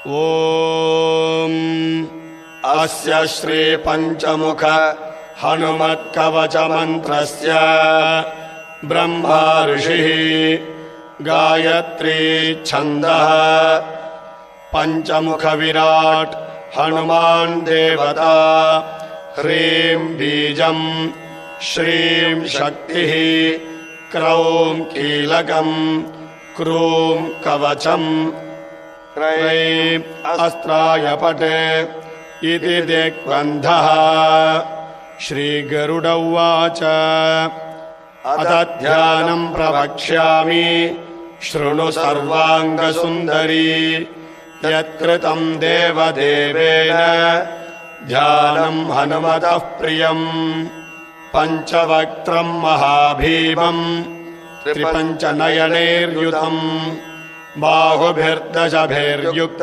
ओम अस्य श्री पंचमुख हनुमत्कवच मंत्रस्य ब्रह्मा ऋषिः गायत्री छन्दः पंचमुख विराट हनुमान् देवता ह्रीं बीजं श्रीं शक्तिः क्रौं कीलकं क्रूं कवचम् क्रैं अस्त्राय पटे इति दिग्बन्धः। श्रीगरुड उवाच अथ ध्यानं प्रवक्ष्यामि शृणु सर्वाङ्गसुन्दरी यत्कृतं देवदेवेन ध्यानं हनुमतः प्रियम् पञ्चवक्त्रं महाभीमम् त्रिपञ्चनयनैर्युतम् बाहुभिर्दशभिर्युक्तम्